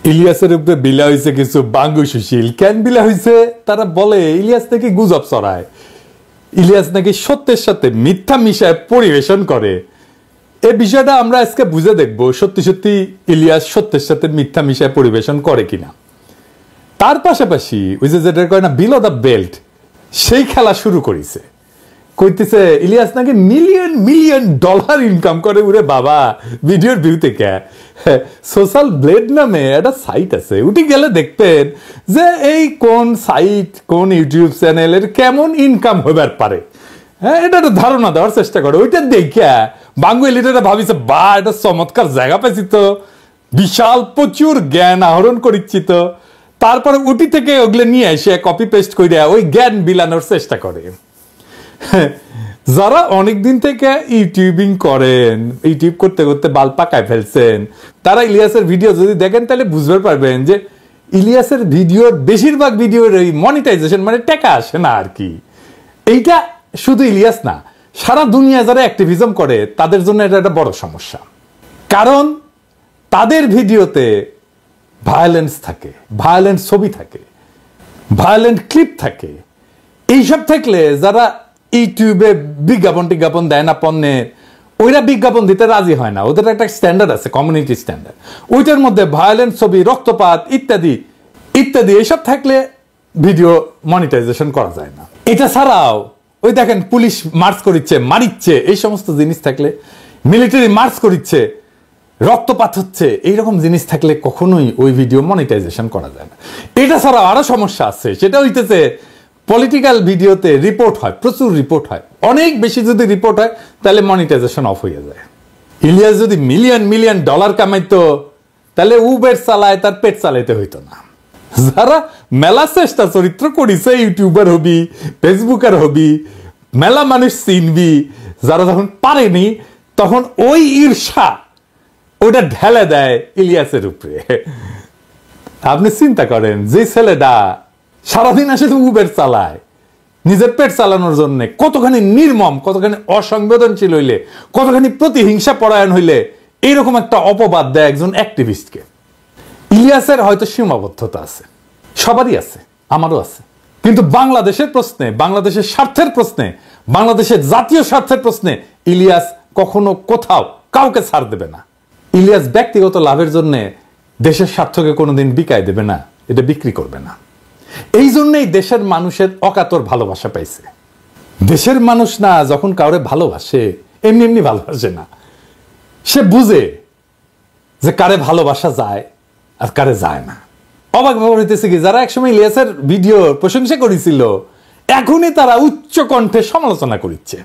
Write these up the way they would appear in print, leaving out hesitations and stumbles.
ইলিয়াসের উপরে বিলা হয়েছে কিছু বাঙ্গু সুশীল। কেন বিলা হয়েছে? তারা বলে ইলিয়াস নাকি গুজব ছড়ায়, ইলিয়াস নাকি সত্যের সাথে মিথ্যা মিশায় পরিবেশন করে। এই বিষয়টা আমরা আজকে বুঝে দেখবো সত্যি সত্যি ইলিয়াস সত্যের সাথে মিথ্যা মিশায় পরিবেশন করে কিনা। তার পাশাপাশি ওই যে যেটা কয় না বিলো দ্য বেল্ট, সেই খেলা শুরু করেছে। কইতেছে ইলিয়াস নাকি মিলিয়ন মিলিয়ন ডলার ইনকাম করে। উরে বাবা, ভিডিওর ভিউ থেকে সোশ্যাল ব্লেড নামে একটা সাইট আছে, উঠে গেলে দেখবেন যে এই কোন সাইট কোন ইউটিউব চ্যানেলের কেমন ইনকাম হবার পারে, হ্যাঁ, এটা একটা ধারণা দেওয়ার চেষ্টা করে। ওইটা দেখিয়া বাঙ্গুলিটা ভাবিছে বা এটা চমৎকার জায়গা পেয়েছি তো, বিশাল প্রচুর জ্ঞান আহরণ করিচ্ছি তো। তারপরে উটি থেকে ওগুলো নিয়ে এসে কপি পেস্ট করে ওই জ্ঞান বিলানোর চেষ্টা করে। যারা অনেকদিন থেকে ইউটিউবিং করেন, ইউটিউব করতে করতে বাল পাকায় ফেলছেন, তারা ইলিয়াসের ভিডিও যদি দেখেন তাহলে বুঝতে পারবেন যে ইলিয়াসের ভিডিওর বেশিরভাগ ভিডিওর এই মনিটাইজেশন মানে টাকা আসে না আর কি। এইটা শুধু ইলিয়াস না, সারা দুনিয়া যারা অ্যাক্টিভিজম করে তাদের জন্য এটা একটা বড় সমস্যা। কারণ তাদের ভিডিওতে ভায়োলেন্স থাকে, ভায়োলেন্ট ছবি থাকে, ভায়োলেন্ট ক্লিপ থাকে। এইসব থাকলে যারা ইউটিউবে বিজ্ঞাপন দেয় না পণ্যের, ওইরা বিজ্ঞাপন দিতে রাজি হয় না। ওদের একটা স্ট্যান্ডার্ড আছে, কমিউনিটি স্ট্যান্ডার্ড। ওইটার মধ্যে ভায়োলেন্ট ছবি, রক্তপাত ইত্যাদি ইত্যাদি এইসব থাকলে ভিডিও মনিটাইজেশন করা যায় না। এটা ছাড়াও ওই দেখেন পুলিশ মার্চ করিচ্ছে, মারিচ্ছে, এই সমস্ত জিনিস থাকলে, মিলিটারি মার্চ করিচ্ছে, রক্তপাত হচ্ছে, এইরকম জিনিস থাকলে কখনোই ওই ভিডিও মনিটাইজেশন করা যায় না। এটা ছাড়াও আরো সমস্যা আছে, সেটা হইতেছে পলিটিক্যাল ভিডিওতে রিপোর্ট হয়, প্রচুর রিপোর্ট হয়। অনেক বেশি যদি রিপোর্ট হয় তাহলে মনিটাইজেশন অফ হয়ে যায়। ইলিয়াস যদি মিলিয়ন মিলিয়ন ডলার কামাইতো তাহলে উবের চালায়, তার পেট চালাইতে হইতো না। যারা মেলা চেষ্টা চরিত্র করিছে, ইউটিউবার হবি, ফেসবুকার হবি, মেলা মানুষ চিনবি, যারা যখন পারেনি তখন ওই ঈর্ষা ওটা ঢেলে দেয় ইলিয়াসের উপরে। আপনি চিন্তা করেন, যে ছেলেটা সারাদিন আসলে উবের চালায় নিজের পেট চালানোর জন্য, কতখানি নির্মম, কতখানি অসংবেদনশীল হইলে, কতখানি প্রতিহিংসা পরায়ণ হইলে এইরকম একটা অপবাদ দেয় একজন অ্যাক্টিভিস্টকে। ইলিয়াসের হয়তো সীমাবদ্ধতা আছে, সবারই আছে, আমারও আছে, কিন্তু বাংলাদেশের প্রশ্নে, বাংলাদেশের স্বার্থের প্রশ্নে, বাংলাদেশের জাতীয় স্বার্থের প্রশ্নে ইলিয়াস কখনো কোথাও কাউকে ছাড় দেবে না। ইলিয়াস ব্যক্তিগত লাভের জন্য দেশের স্বার্থকে কোনোদিন বিকায় দেবে না, এটা বিক্রি করবে না। এই জন্যই দেশের মানুষের অকাতর ভালোবাসা পাইছে। দেশের মানুষ না যখন কাউরে ভালোবাসে এমনি এমনি ভালোবাসে না, সে বুঝে যে কারে ভালোবাসা যায় আর কারে যায় না। অবাক ব্যাপার হইতেছে কি, যারা একসময় ইলিয়াসের ভিডিও প্রশংসা করেছিল এখনই তারা উচ্চ কণ্ঠে সমালোচনা করছে।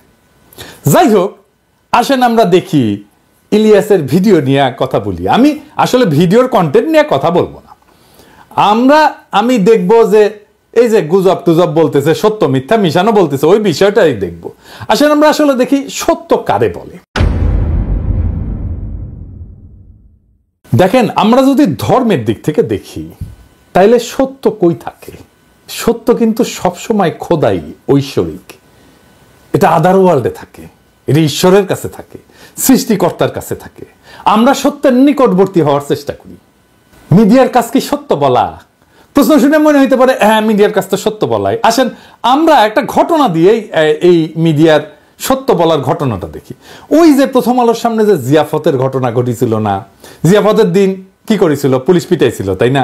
যাই হোক, আসেন আমরা দেখি ইলিয়াসের ভিডিও নিয়ে কথা বলি। আমি আসলে ভিডিওর কন্টেন্ট নিয়ে কথা বলবো না, আমি দেখব যে এই যে গুজব টুজব বলতেছে, সত্য মিথ্যা মিশানো বলতেছে, ওই বিষয়টাই দেখব। আসলে আমরা আসলে দেখি সত্য কারে বলে। দেখেন, আমরা যদি ধর্মের দিক থেকে দেখি তাইলে সত্য কই থাকে? সত্য কিন্তু সবসময় খোদাই, ঐশ্বরিক, এটা আদার ওয়ার্ল্ডে থাকে, এটা ঈশ্বরের কাছে থাকে, সৃষ্টিকর্তার কাছে থাকে। আমরা সত্যের নিকটবর্তী হওয়ার চেষ্টা করি। মিডিয়ার কাজ কি সত্য বলা? প্রশ্ন শুনে মনে হইতে পারে হ্যাঁ, মিডিয়ার কাজ তো সত্য বলাই। আসেন আমরা একটা ঘটনা দিয়ে এই মিডিয়ার সত্য বলার ঘটনাটা দেখি। ওই যে প্রথম আলোর সামনে যে জিয়াফতের ঘটনা ঘটেছিল না, জিয়াফতের দিন কি করেছিল? পুলিশ পিটাইছিল, তাই না?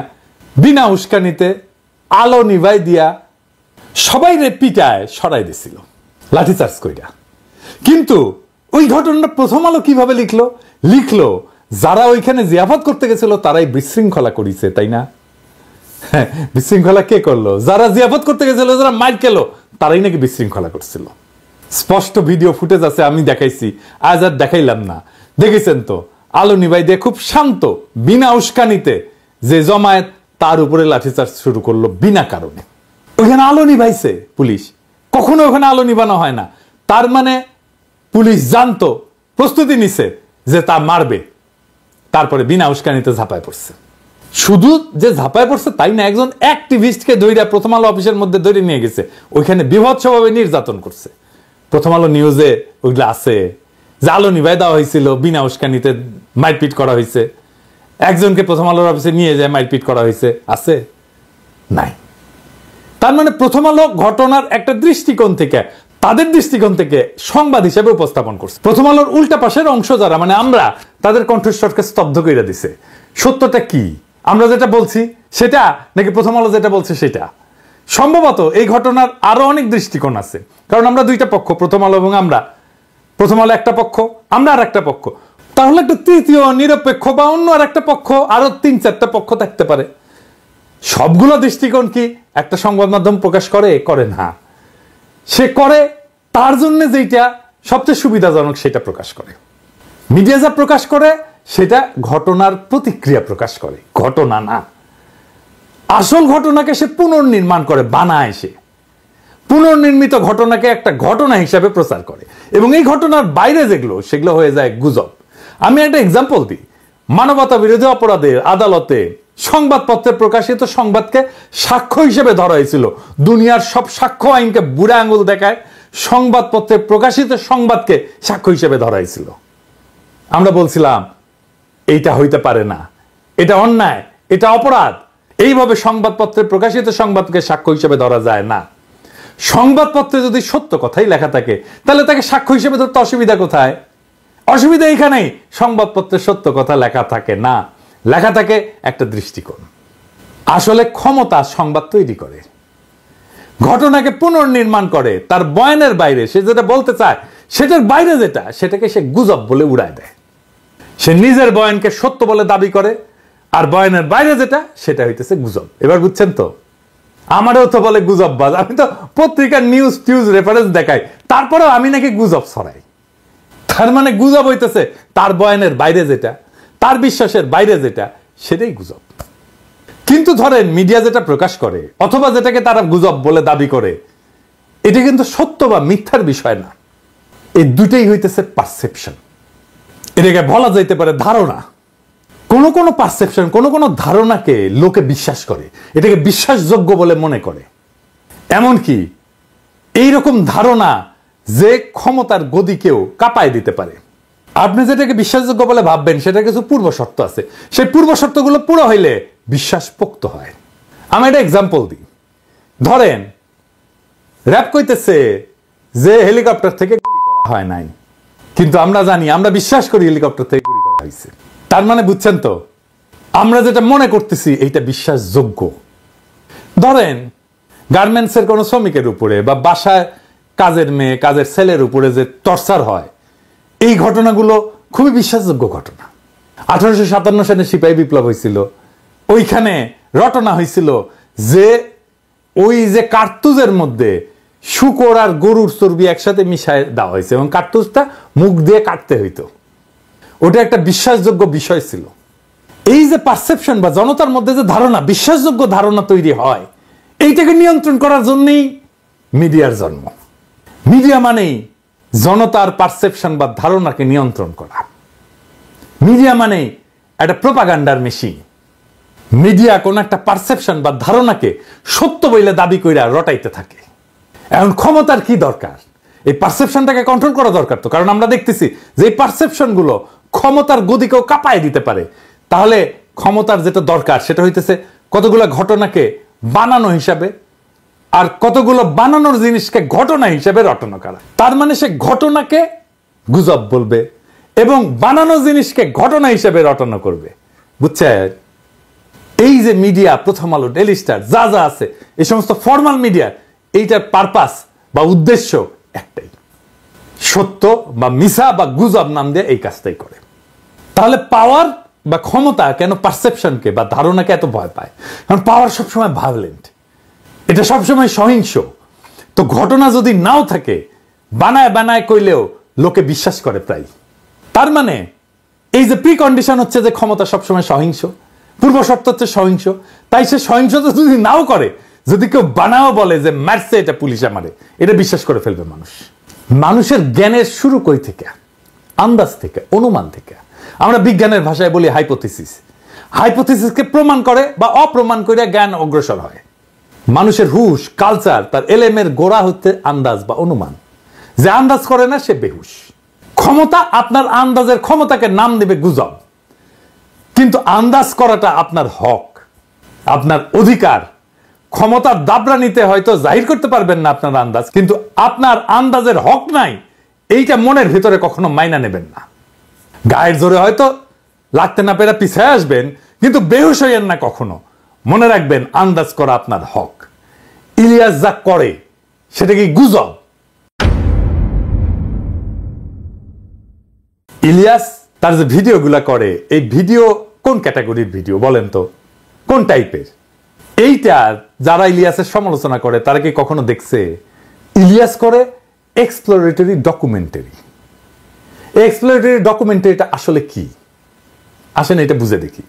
বিনা উস্কানিতে আলো নিভাই দিয়া সবাই রে পিটায় সরাই দিছিল লাঠিচার্জ কইরা। কিন্তু ওই ঘটনাটা প্রথম আলো কিভাবে লিখলো যারা ওইখানে জিয়াফত করতে গেছিল তারাই বিশৃঙ্খলা করেছে, তাই না? বিশৃঙ্খলা কে করলো? যারা জিয়াফত করতে গেছিল, যারা মাইর খেলো, তারাই নাকি বিশৃঙ্খলা করছিল। স্পষ্ট ভিডিও ফুটেজ আছে, আমি দেখাইছি, আজ আর দেখাইলাম না। দেখেছেন তো, আলো নিভাই দিয়ে খুব শান্ত, বিনা উস্কানিতে যে জমায়েত, তার উপরে লাঠিচার্জ শুরু করলো বিনা কারণে। ওইখানে আলো নিভাইছে পুলিশ, কখনো ওখানে আলো নিভানো হয় না। তার মানে পুলিশ জানতো, প্রস্তুতি নিছে যে তা মারবে, তারপরে বিনা উস্কানিতে ঝাঁপায় পড়ছে। শুধু যে ঝাঁপায় পড়ছে তাই না, একজন অ্যাক্টিভিস্টকে ধইরা প্রথম আলো অফিসের মধ্যে ধরে নিয়ে গেছে, ওইখানে বিভৎসভাবে নির্যাতন করছে। প্রথম আলো নিউজে ওইগুলো আছে যে আলো নিভাই দেওয়া হয়েছিল, বিনা উস্কানিতে মারপিট করা হয়েছে। একজনকে প্রথম আলোর অফিসে নিয়ে যায় মারপিট করা হয়েছে? আছে? নাই। তার মানে প্রথম আলো ঘটনার একটা দৃষ্টিকোণ থেকে, তাদের দৃষ্টিকোণ থেকে সংবাদ হিসেবে উপস্থাপন করছে। প্রথম আলোর উল্টা পাশের অংশ যারা, মানে আমরা, তাদের কণ্ঠস্বরকে স্তব্ধ করে দিছে। সত্যটা কি? আমরা যেটা বলছি সেটা, নাকি প্রথম আলো যেটা বলছে সেটা? সম্ভবত এই ঘটনার আরো অনেক দৃষ্টিকোণ আছে, কারণ আমরা দুইটা পক্ষ, প্রথম আলো এবং আমরা। প্রথম আলো একটা পক্ষ, আমরা আর একটা পক্ষ। তাহলে একটা তৃতীয় নিরপেক্ষ বা অন্য আর একটা পক্ষ, আরো 3-4টা পক্ষ থাকতে পারে। সবগুলো দৃষ্টিকোণ কি একটা সংবাদ মাধ্যম প্রকাশ করে? করে না। সে করে তার জন্য যেটা সবচেয়ে সুবিধাজনক সেটা প্রকাশ করে। মিডিয়া যা প্রকাশ করে সেটা ঘটনার প্রতিক্রিয়া প্রকাশ করে, ঘটনা না। আসল ঘটনাকে সে পুনর্নির্মাণ করে, বানায়। সে পুনর্নির্মিত ঘটনাকে একটা ঘটনা হিসাবে প্রচার করে, এবং এই ঘটনার বাইরে যেগুলো, সেগুলো হয়ে যায় গুজব। আমি একটা এক্সাম্পল দিই। মানবতা বিরোধী অপরাধের আদালতে সংবাদপত্রে প্রকাশিত সংবাদকে সাক্ষ্য হিসেবে ধরা হয়েছিল। দুনিয়ার সব সাক্ষ্য আইনকে বুড়া আঙুল দেখায় সংবাদপত্রে প্রকাশিত সংবাদকে সাক্ষ্য হিসেবে ধরা হয়েছিল। আমরা বলছিলাম এইটা হইতে পারে না, এটা অন্যায়, এটা অপরাধ। এইভাবে সংবাদপত্রে প্রকাশিত সংবাদকে সাক্ষ্য হিসেবে ধরা যায় না। সংবাদপত্রে যদি সত্য কথাই লেখা থাকে, তাহলে তাকে সাক্ষ্য হিসেবে ধরতে অসুবিধা কোথায়? অসুবিধা এইখানেই, সংবাদপত্রে সত্য কথা লেখা থাকে না, লেখা থাকে একটা দৃষ্টিকোণ। আসলে ক্ষমতা সংবাদ তৈরি করে, ঘটনাকে পুনর্নির্মাণ করে, তার বয়ানের বাইরে সে যেটা বলতে চায় সেটার বাইরে যেটা, সেটাকে সে গুজব বলে উড়ায় দেয়। সে নিজের বয়ানকে সত্য বলে দাবি করে, আর বয়ানের বাইরে যেটা সেটা হইতেছে গুজব। এবার বুঝছেন তো? আমারও তো বলে গুজববাজ। আমি তো পত্রিকার নিউজ টিউজ রেফারেন্স দেখাই, তারপরেও আমি নাকি গুজব ছড়াই। তার মানে গুজব হইতেছে তার বয়ানের বাইরে যেটা, তার বিশ্বাসের বাইরে যেটা, সেটাই গুজব। কিন্তু ধরেন মিডিয়া যেটা প্রকাশ করে, অথবা যেটাকে তারা গুজব বলে দাবি করে, এটা কিন্তু সত্য বা মিথ্যার বিষয় না। এই দুটেই হইতেছে পারসেপশন। এটাকে বলা যাইতে পারে ধারণা। কোন কোন পারসেপশন, কোন কোন ধারণাকে লোকে বিশ্বাস করে, এটাকে বিশ্বাসযোগ্য বলে মনে করে। এমনকি এইরকম ধারণা যে ক্ষমতার গদিকেও কাঁপায় দিতে পারে। আপনি যেটাকে বিশ্বাসযোগ্য বলে ভাববেন সেটা কিছু পূর্ব শর্ত আছে, সেই পূর্ব শর্তগুলো পুরো হইলে বিশ্বাস পোক্ত হয়। আমি একটা এক্সাম্পল দিই। ধরেন র‍্যাব কইতেছে যে হেলিকপ্টার থেকে গুলি করা হয় নাই, কিন্তু আমরা জানি, আমরা বিশ্বাস করি হেলিকপ্টার থেকে গুলি করা হয়েছে। তার মানে বুঝছেন তো, আমরা যেটা মনে করতেছি এইটা বিশ্বাসযোগ্য। ধরেন গার্মেন্টসের কোনো শ্রমিকের উপরে বা বাসায় কাজের মেয়ে, কাজের ছেলের উপরে যে টর্চার হয়, এই ঘটনাগুলো খুবই বিশ্বাসযোগ্য ঘটনা। 1857 সালে সিপাহী বিপ্লব হয়েছিল, ওইখানে রটনা হয়েছিল যে ওই যে কার্তুজের মধ্যে শূকর আর গরুর চর্বি একসাথে মিশায় দেওয়া হয়েছে, এবং কার্তুজটা মুখ দিয়ে কাটতে হইতো। ওটা একটা বিশ্বাসযোগ্য বিষয় ছিল। এই যে পারসেপশন বা জনতার মধ্যে যে ধারণা, বিশ্বাসযোগ্য ধারণা তৈরি হয়, এইটাকে নিয়ন্ত্রণ করার জন্যই মিডিয়ার জন্ম। মিডিয়া মানেই জনতার পারসেপশন বা ধারণাকে নিয়ন্ত্রণ করা। মিডিয়া মানেই একটা প্রোপাগান্ডার মেশিন। মিডিয়া কোন একটা পারসেপশন বা ধারণাকে সত্য বলে দাবি কইরা রটাইতে থাকে। এখন ক্ষমতার কি দরকার? এই পারসেপশনটাকে কন্ট্রোল করা দরকার তো, কারণ আমরা দেখতেছি যে এই পারসেপশন গুলো ক্ষমতার গদিকেও কাঁপায় দিতে পারে। তাহলে ক্ষমতার যেটা দরকার সেটা হইতেছে কতগুলো ঘটনাকে বানানো হিসাবে, আর কতগুলো বানানোর জিনিসকে ঘটনা হিসেবে রটনা করা। তার মানে সে ঘটনাকে গুজব বলবে এবং বানানো জিনিসকে ঘটনা হিসেবে রটনা করবে। বুঝছে? এই যে মিডিয়া, প্রথম আলো, ডেইলি স্টার, যা যা আছে, এই সমস্ত ফর্মাল মিডিয়া, এইটার পারপাস বা উদ্দেশ্য একটাই, সত্য বা মিছা বা গুজব নাম দিয়ে এই কাজটাই করে। তাহলে পাওয়ার বা ক্ষমতা কেন পারসেপশনকে বা ধারণাকে এত ভয় পায়? কারণ পাওয়ার সবসময় ভায়োলেন্ট, এটা সবসময় সহিংস। তো ঘটনা যদি নাও থাকে, বানায় বানায় কইলেও লোকে বিশ্বাস করে প্রায়। তার মানে এই যে প্রি কন্ডিশন হচ্ছে যে ক্ষমতা সবসময় সহিংস, পূর্ব শর্ত হচ্ছে সহিংস। তাই সে সহিংসতা যদি নাও করে, যদি কেউ বানাও বলে যে মারছে, এটা পুলিশে মারে, এটা বিশ্বাস করে ফেলবে মানুষ। মানুষের জ্ঞানের শুরু কই থেকে? আন্দাজ থেকে, অনুমান থেকে। আমরা বিজ্ঞানের ভাষায় বলি হাইপোথিসিস। হাইপোথিসিসকে প্রমাণ করে বা অপ্রমাণ করে জ্ঞান অগ্রসর হয়। মানুষের হুশ, কালচার, তার এলেমের গোড়া হচ্ছে আন্দাজ বা অনুমান। যে আন্দাজ করে না সে বেহুশ। ক্ষমতা আপনার আন্দাজের ক্ষমতাকে নাম দেবে গুজব। কিন্তু আন্দাজ করাটা আপনার হক, আপনার অধিকার। ক্ষমতার দাবরা নিতে হয়তো জাহির করতে পারবেন না আপনার আন্দাজ, কিন্তু আপনার আন্দাজের হক নাই এইটা মনের ভিতরে কখনো মাইনা নেবেন না। গায়ের জোরে হয়তো লাগতে না পেরে পিছিয়ে আসবেন, কিন্তু বেহুশ হইয়েন না কখনো। মনে রাখবেন আন্দাজ করা আপনার হক। ইলিয়াস যা করে সেটা কি গুজব? ইলিয়াস তার যে ভিডিওগুলা করে, এই ভিডিও কোন ক্যাটাগরির ভিডিও বলেন তো, কোন টাইপের? এইটা যারা ইলিয়াসের সমালোচনা করে তারা কি কখনো দেখছে? ইলিয়াস করে এক্সপ্লোরেটরি ডকুমেন্টারি। এক্সপ্লোরেটরি ডকুমেন্টারিটা আসলে কি? আসেন এটা বুঝে দেখি।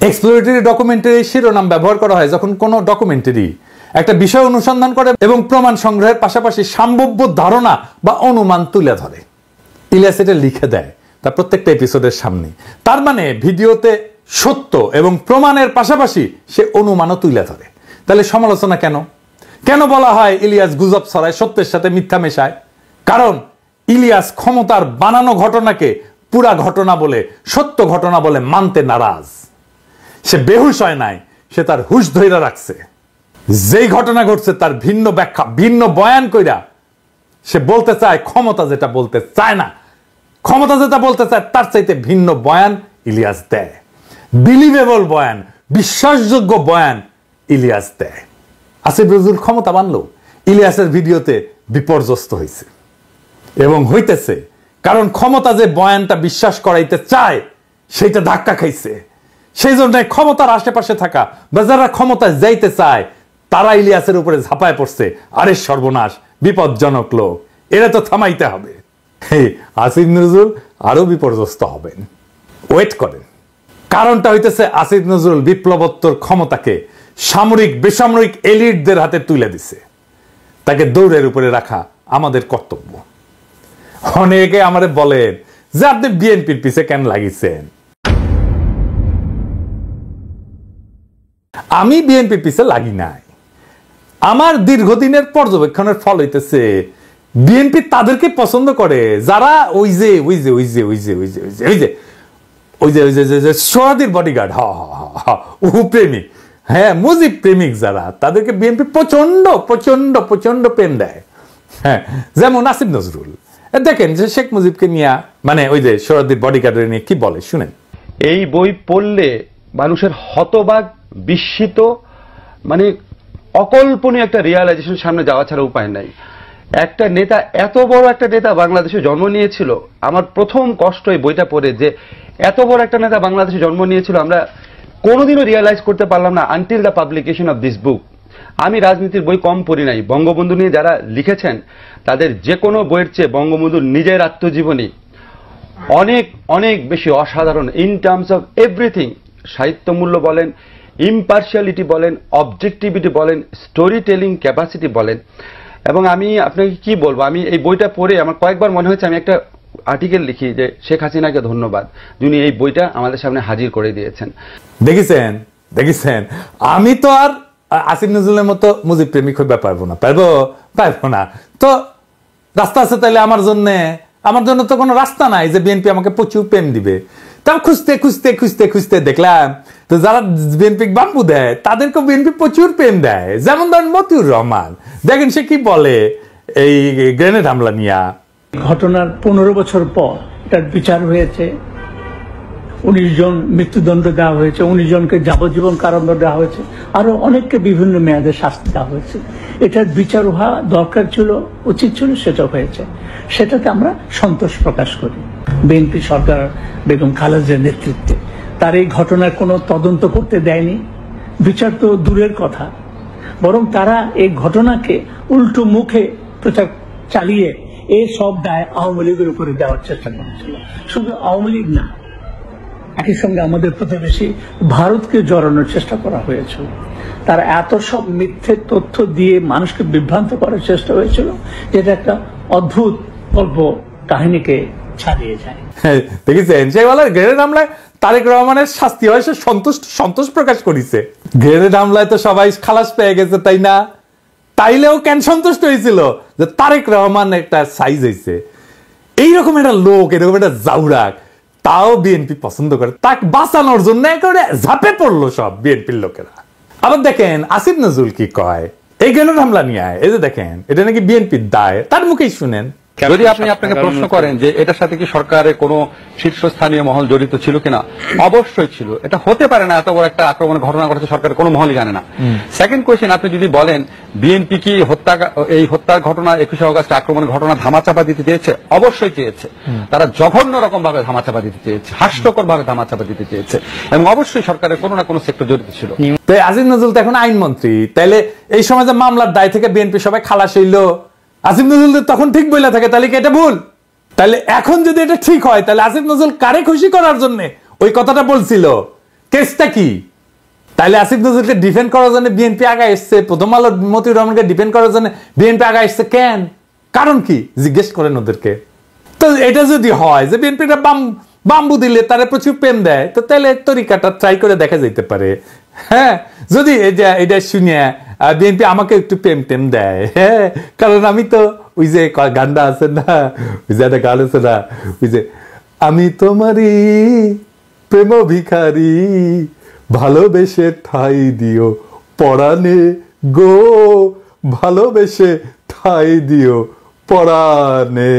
এক্সপ্লোরেটরি ডকুমেন্টারি শিরোনাম ব্যবহার করা হয় যখন কোনো ডকুমেন্টারি একটা বিষয় অনুসন্ধান করে এবং প্রমাণ সংগ্রহের পাশাপাশি সম্ভাব্য ধারণা বা অনুমান তুলে ধরে। ইলিয়াস এটা লিখে দেয় তার প্রত্যেকটা এপিসোডের সামনে। তার মানে ভিডিওতে সত্য এবং প্রমাণের পাশাপাশি সে অনুমানও তুলে ধরে। তাহলে সমালোচনা কেন? কেন বলা হয় ইলিয়াস গুজব ছড়ায়, সত্যের সাথে মিথ্যা মেশায়? কারণ ইলিয়াস ক্ষমতার বানানো ঘটনাকে পুরা ঘটনা বলে, সত্য ঘটনা বলে মানতে নারাজ। সে বেহুশ হয় নাই, সে তার হুশ ধইরা রাখছে। যেই ঘটনা ঘটছে তার ভিন্ন ব্যাখ্যা, ভিন্ন বয়ান কইরা সে বলতে চায় ক্ষমতা যেটা বলতে চায় না। ক্ষমতা যেটা বলতে চায় তার চাইতে ভিন্ন বয়ান ইলিয়াস দেয়। বিলিভেবল বয়ান, বিশ্বাসযোগ্য বয়ান ইলিয়াস দেয়। আসিফ নজরুল ক্ষমতা বানলো, ইলিয়াসের ভিডিওতে বিপর্যস্ত হয়েছে এবং হইতেছে। কারণ ক্ষমতা যে বয়ানটা বিশ্বাস করাইতে চায় সেইটা ধাক্কা খাইছে। সেই জন্য ক্ষমতার আশেপাশে থাকা বা যারা ক্ষমতায় যাইতে চায় তারা ইলিয়াসের উপরে ঝাঁপায় পড়ছে। আরে সর্বনাশ, বিপজ্জনক লোক, এরা তো থামাইতে হবে। আসিফ নজরুল আরো বিপর্যস্ত হবেন, ওয়েট করেন। কারণটা হইতেছে আসিফ নজরুল বিপ্লবোত্তর ক্ষমতাকে সামরিক বেসামরিক এলিটদের হাতে তুলে দিছে। তাকে দৌড়ের উপরে রাখা আমাদের কর্তব্য। অনেকে আমাদের বলেন যে আপনি বিএনপির পিছে কেন লাগিয়েছেন। আমি বিএনপির পিছে লাগি নাই। আমার দীর্ঘদিনের পর্যবেক্ষণের ফল হইতেছে বিএনপি তাদেরকে পছন্দ করে যারা ওই যে সোহাদির বডিগার্ড, প্রেমিক, হ্যাঁ মুজিব প্রেমিক যারা, তাদেরকে বিএনপি প্রচন্ড প্রচন্ড প্রচন্ড প্রেম দেয়। হ্যাঁ, যেমন আসিফ নজরুল দেখেন যে শেখ মুজিবকে নিয়ে, মানে ওই যে সোহাদির বডিগার্ডের নিয়ে কি বলে শুনেন। এই বই পড়লে মানুষের হতবাক, বিস্মিত, মানে অকল্পনীয় একটা রিয়ালাইজেশন সামনে যাওয়া ছাড়া উপায় নাই। একটা নেতা, এত বড় একটা নেতা বাংলাদেশে জন্ম নিয়েছিল। আমার প্রথম কষ্ট এই বইটা পড়ে যে এত বড় একটা নেতা বাংলাদেশে জন্ম নিয়েছিল, আমরা কোনোদিনও রিয়ালাইজ করতে পারলাম না until the publication of this book. আমি রাজনীতির বই কম পড়ি নাই, বঙ্গবন্ধু নিয়ে যারা লিখেছেন তাদের যে কোনো বইয়ের চেয়ে বঙ্গবন্ধুর নিজের আত্মজীবনী অনেক অনেক বেশি অসাধারণ ইন টার্মস অফ এভরিথিং। সাহিত্যমূল্য বলেন, ইম্পার্শিয়ালিটি বলেন, অবজেক্টিভিটি বলেন, স্টোরি টেলিং ক্যাপাসিটি বলেন। এবং আমি আপনাকে কি বলবো, আমি এই বইটা পড়ে আমার কয়েকবার মনে হয়েছে আমি একটা আর্টিকেল লিখি যে শেখ হাসিনাকে ধন্যবাদ, যিনি এই বইটা আমাদের সামনে হাজির করে দিয়েছেন। দেখেছেন আমি তো আর আসিফ নজরুলের মতো মুজিব প্রেমিক হইবা পারবো না। তো রাস্তা আছে তাইলে আমার জন্য তো কোনো রাস্তা নাই যে বিএনপি আমাকে প্রচুর প্রেম দিবে। তাও খুঁজতে দেখলাম তো যারা বিএনপি বাম্বু দেয় তাদেরকে বিএনপি প্রচুর প্রেম দেয়। যেমন ধরেন মতিউর রহমান, দেখেন সে কি বলে এই গ্রেনেড হামলা নিয়ে। ঘটনার 15 বছর পর এটার বিচার হয়েছে, 19 জন মৃত্যুদণ্ড দেওয়া হয়েছে, 19 জনকে যাবজ্জীবন কারাদণ্ড দেওয়া হয়েছে, আরো অনেককে বিভিন্ন মেয়াদে শাস্তি দেওয়া হয়েছে। এটার বিচার হওয়া দরকার ছিল, উচিত ছিল, সেটা হয়েছে। সেটাতে আমরা সন্তোষ প্রকাশ করি। বিএনপি সরকার বেগম খালেদার নেতৃত্বে তার এই ঘটনার কোনো তদন্ত করতে দেয়নি, বিচার তো দূরের কথা, বরং তারা এই ঘটনাকে উল্টো মুখে প্রচার চালিয়ে এই সব দায় আওয়ামী লীগের উপরে দেওয়ার চেষ্টা করেছিল। শুধু আওয়ামী লীগ না, একই সঙ্গে আমাদের প্রতিবেশী ভারতকে জড়ানোর চেষ্টা করা হয়েছিল। তারা এত সব মিথ্যে তথ্য দিয়ে মানুষকে বিভ্রান্ত করার চেষ্টা হয়েছিল, যেটা একটা অদ্ভুত গল্প কাহিনীকে ছাড়িয়ে যায়। দেখেছেন সেই বলে গ্রেনেড হামলায় তারেক রহমানের শাস্তি হয়, সে সন্তোষ প্রকাশ করেছে। গ্রেনেড হামলায় তো সবাই খালাস পেয়ে গেছে, তাই না? তাইলেও কেন সন্তুষ্ট হয়েছিল যে তারেক রহমান একটা সাইজ হয়েছে। এইরকম একটা লোক, এরকম একটা জাউরাক, তাও বিএনপি পছন্দ করে, তাকে বাঁচানোর জন্য একেবারে ঝাঁপে পড়লো সব বিএনপির লোকেরা। আবার দেখেন আসিফ নজরুল কি কয় এই গ্রেনেড হামলা নিয়ে, এই যে দেখেন এটা নাকি বিএনপির দায়, তার মুখেই শুনেন। যদি আপনি আপনাকে প্রশ্ন করেন যে এটার সাথে কি সরকারের কোনো শীর্ষস্থানীয় মহল জড়িত ছিল কিনা, অবশ্যই ছিল। এটা হতে পারে না, এত বড় একটা আক্রমণের ঘটনা ঘটেছে সরকারের কোনো মহলই জানে না। সেকেন্ড কোয়েশ্চেন, আপনি যদি বলেন বিএনপি কি এই হত্যার ঘটনা 21 আগস্ট আক্রমণের ঘটনা ধামাচাপা দিতে চেয়েছে, অবশ্যই চেয়েছে। তারা জঘন্য রকম ভাবে ধামাচাপা দিতে চেয়েছে, হাস্যকর ভাবে ধামাচাপা দিতে চেয়েছে, এবং অবশ্যই সরকারের কোনো না কোনো সেক্টর জড়িত ছিল। তো আসিফ নজরুল তো এখন আইনমন্ত্রী, তাইলে এই সময় যে মামলার দায় থেকে বিএনপি সবাই খালাস হইলো, আসিফ নজরুল তখন ঠিক বলে থাকে, তাহলে কি এটা ভুল? তাহলে এখন যদি এটা ঠিক হয়, তাহলে আসিফ নজরুল কারে খুশি করার জন্য ওই কথাটা বলছিল? কেসটা কি? তাহলে আসিফ নজরুলকে ডিফেন্ড করার জন্য বিএনপি আগায় এসছে, প্রথম আলো মতিউর রহমানকে ডিফেন্ড করার জন্য বিএনপি আগায় এসছে কেন? কারণ কি জিজ্ঞেস করেন ওদেরকে। তো এটা যদি হয় যে বিএনপিটা বাম্বু দিলে তারা প্রচুর প্রেম দেয়, তো তাহলে তরিকাটা ট্রাই করে দেখা যেতে পারে। হ্যাঁ, যদি এটা শুনিয়ে বিএনপি আমাকে একটু প্রেম টেম দেয়, হ্যাঁ, কারণ আমি তো ওই যে গানটা আছে না, ওই যে একটা গান আছে না, ওই যে আমি তোমারই প্রেম ভিখারি, ভালোবেসে ঠাই দিও পরাণে গো, ভালোবেসে ঠাই দিও পরাণে।